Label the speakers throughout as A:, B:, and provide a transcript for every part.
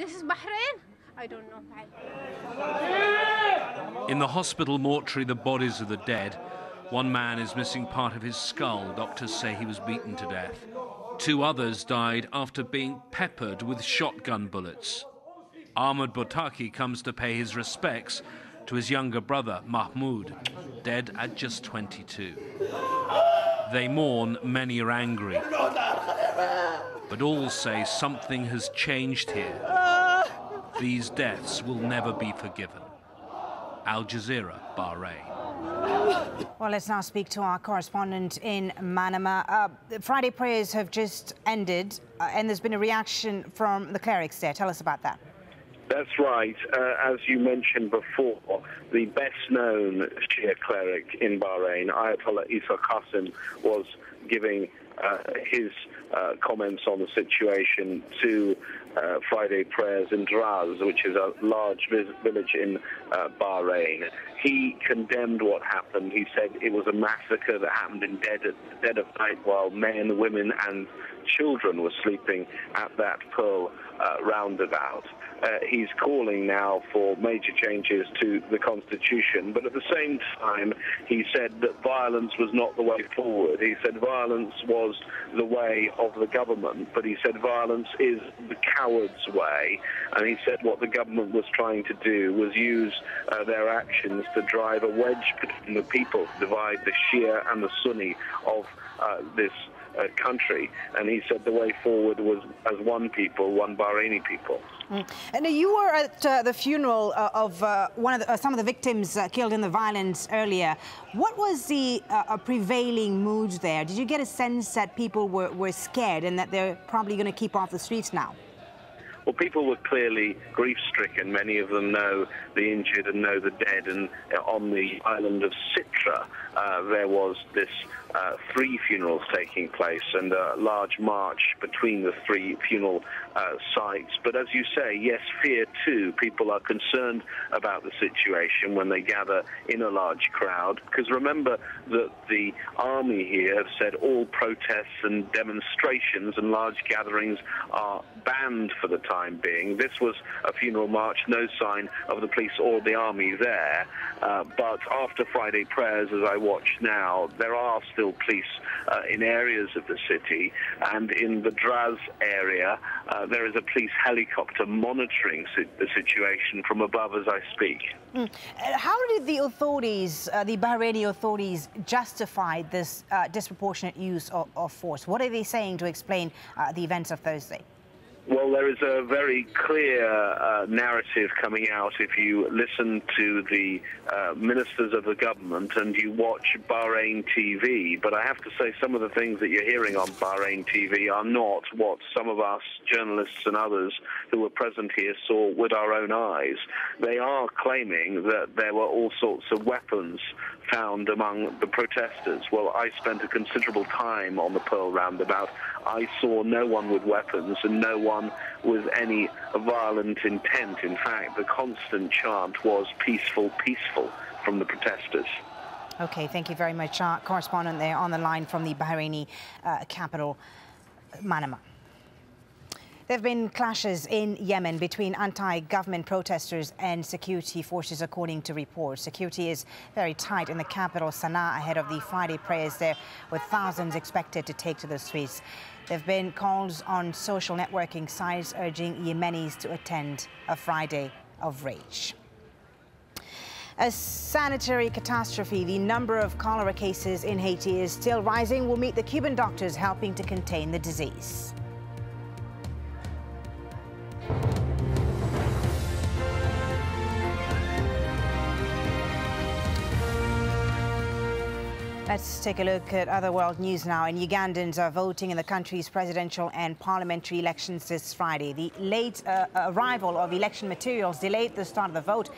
A: This is Bahrain? I don't know.
B: In the hospital mortuary, the bodies of the dead. One man is missing part of his skull. Doctors say he was beaten to death. 2 others died after being peppered with shotgun bullets. Ahmed Botaki comes to pay his respects to his younger brother, Mahmoud, dead at just 22. They mourn, many are angry. But all say something has changed here. These deaths will never be forgiven. AlJazeera, Bahrain.
C: Well, let's now speak to our correspondent in Manama. Friday prayers have just ended, and there's been a reaction from the clerics there. Tell us about that.
D: That's right. As you mentioned before, the best-known Shia cleric in Bahrain, Ayatollah Isa Qasim, was giving his comments on the situation to Friday prayers in Draz, which is a large village in Bahrain. He condemned what happened. He said it was a massacre that happened in dead of night while men, women and children were sleeping at that Pearl roundabout. He's calling now for major changes to the constitution, but at the same time he said that violence was not the way forward. He said violence was the way of the government, but he said violence is the coward's way, and he said what the government was trying to do was use their actions to drive a wedge between the people, divide the Shia and the Sunni of this country, and he said the way forward was as one people, one Bahraini people.
C: And you were at the funeral of some of the victims killed in the violence earlier. What was the prevailing mood there? Did you get a sense that people were scared and that they're probably going to keep off the streets now?
D: Well, people were clearly grief-stricken. Many of them know the injured and know the dead. And on the island of Sitra, there was this 3 funerals taking place and a large march between the 3 funeral sites. But as you say, yes, fear too. People are concerned about the situation when they gather in a large crowd. Because remember that the army here have said all protests and demonstrations and large gatherings are banned for the time being. This was a funeral march, no sign of the police or the army there. But after Friday prayers, as I watch now, there are still police in areas of the city, and in the Draz area there is a police helicopter monitoring the situation from above as I speak.
C: How did the authorities, the Bahraini authorities, justify this disproportionate use of force? What are they saying to explain the events of Thursday?
D: Well, there is a very clear narrative coming out if you listen to the ministers of the government and you watch Bahrain TV. But I have to say some of the things that you're hearing on Bahrain TV are not what some of us journalists and others who were present here saw with our own eyes. They are claiming that there were all sorts of weapons found among the protesters. Well, I spent a considerable time on the Pearl roundabout. I saw no one with weapons and no one with any violent intent. In fact, the constant chant was peaceful, peaceful from the protesters.
C: Okay, thank you very much. Our correspondent there on the line from the Bahraini capital, Manama. There have been clashes in Yemen between anti-government protesters and security forces, according to reports. Security is very tight in the capital, Sana'a, ahead of the Friday prayers there, with thousands expected to take to the streets. There have been calls on social networking sites urging Yemenis to attend a Friday of rage. A sanitary catastrophe. The number of cholera cases in Haiti is still rising. We'll meet the Cuban doctors helping to contain the disease. Let's take a look at other world news now. And Ugandans are voting in the country's presidential and parliamentary elections this Friday. The late arrival of election materials delayed the start of the vote.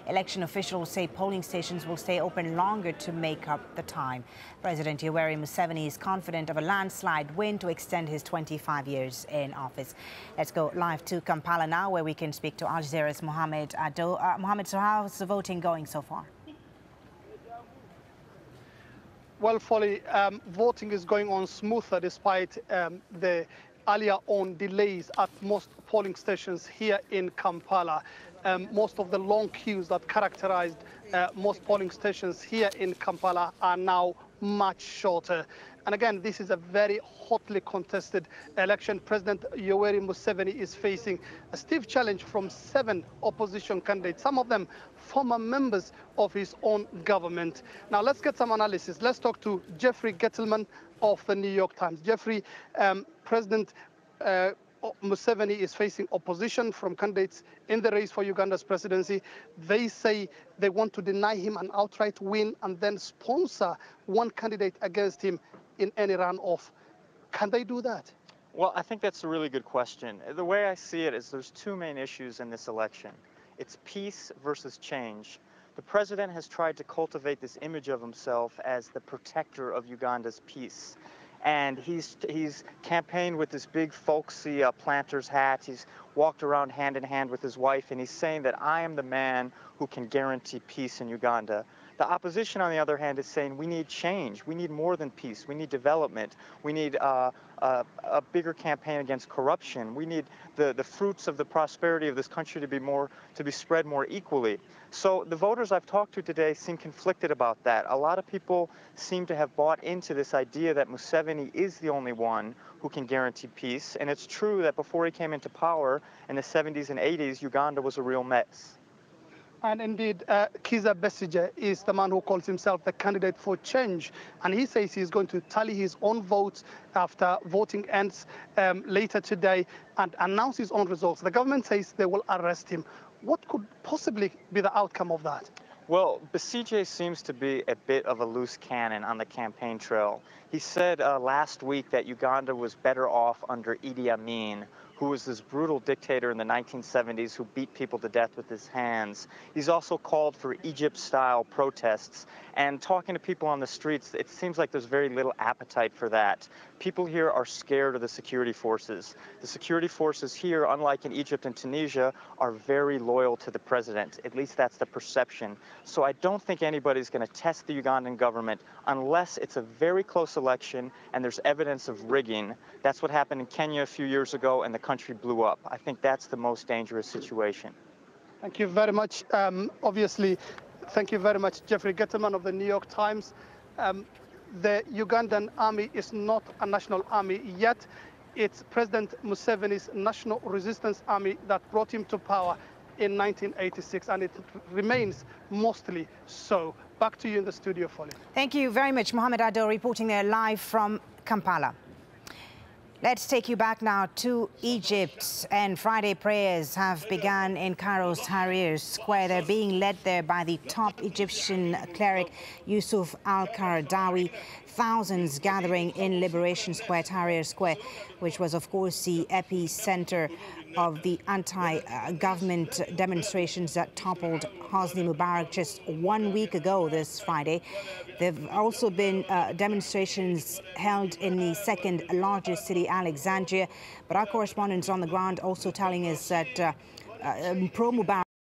C: Election officials say polling stations will stay open longer to make up the time. President Yoweri Museveni is confident of a landslide win to extend his 25 years in office. Let's go live to Kampala now, where we can speak to AlJazeera's Mohamed Ado. Mohamed, so how's the voting going so far?
E: Well, Folly, voting is going on smoother despite the earlier on delays at most polling stations here in Kampala. Most of the long queues that characterized most polling stations here in Kampala are now much shorter. And again, this is a very hotly contested election. President Yoweri Museveni is facing a stiff challenge from 7 opposition candidates, some of them former members of his own government. Now, let's get some analysis. Let's talk to Jeffrey Gettleman of the New York Times. Jeffrey, President Museveni is facing opposition from candidates in the race for Uganda's presidency. They say they want to deny him an outright win and then sponsor one candidate against him in any runoff. Can they do that?
F: Well, I think that's a really good question. The way I see it is there's 2 main issues in this election. It's peace versus change. The president has tried to cultivate this image of himself as the protector of Uganda's peace. And he's campaigned with this big folksy planter's hat. He's walked around hand in hand with his wife, and he's saying that I am the man who can guarantee peace in Uganda. The opposition, on the other hand, is saying we need change. We need more than peace. We need development. We need a bigger campaign against corruption. We need the fruits of the prosperity of this country to be spread more equally. So the voters I've talked to today seem conflicted about that. A lot of people seem to have bought into this idea that Museveni is the only one who can guarantee peace. And it's true that before he came into power in the 70s and 80s, Uganda was a real mess.
E: And indeed, Kizza Besigye is the man who calls himself the candidate for change. And he says he's going to tally his own votes after voting ends later today and announce his own results. The government says they will arrest him. What could possibly be the outcome of that?
F: Well, Besigye seems to be a bit of a loose cannon on the campaign trail. He said last week that Uganda was better off under Idi Amin, who was this brutal dictator in the 1970s who beat people to death with his hands. He's also called for Egypt-style protests. And talking to people on the streets, it seems like there's very little appetite for that. People here are scared of the security forces. The security forces here, unlike in Egypt and Tunisia, are very loyal to the president. At least that's the perception. So I don't think anybody's going to test the Ugandan government unless it's a very close election and there's evidence of rigging. That's what happened in Kenya a few years ago, and the country blew up. I think that's the most dangerous situation.
E: Thank you very much. Obviously, thank you very much, Jeffrey Gettleman of the New York Times. The Ugandan army is not a national army yet. It's President Museveni's National Resistance Army that brought him to power in 1986, and it remains mostly so. Back to you in the studio, Folly.
C: Thank you very much, Mohammed Adil, reporting there live from Kampala. Let's take you back now to Egypt, and Friday prayers have begun in Cairo's Tahrir Square. They're being led there by the top Egyptian cleric Yusuf al-Qaradawi. Thousands gathering in Liberation Square, Tahrir Square, which was, of course, the epicenter of the anti-government demonstrations that toppled Hosni Mubarak just 1 week ago this Friday. There have also been demonstrations held in the second largest city, Alexandria. But our correspondents on the ground also telling us that pro-Mubarak